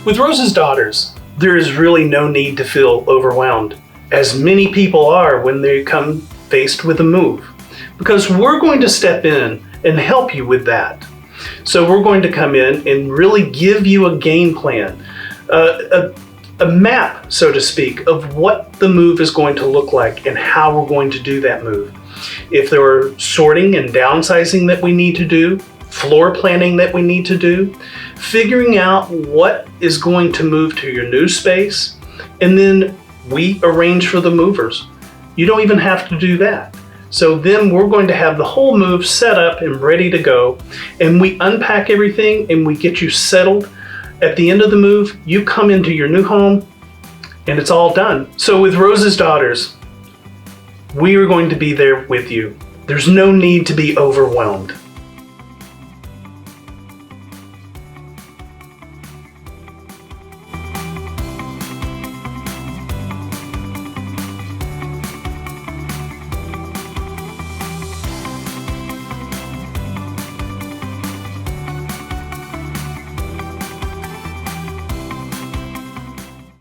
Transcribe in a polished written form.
With Rose's Daughters, there is really no need to feel overwhelmed, as many people are when they come faced with a move, because we're going to step in and help you with that. So we're going to come in and really give you a game plan, a map, so to speak, of what the move is going to look like and how we're going to do that move. If there are sorting and downsizing that we need to do, floor planning that we need to do, figuring out what is going to move to your new space, and then we arrange for the movers. You don't even have to do that. So then we're going to have the whole move set up and ready to go, and we unpack everything and we get you settled. At the end of the move, you come into your new home and it's all done. So with Rose's Daughters, we are going to be there with you. There's no need to be overwhelmed.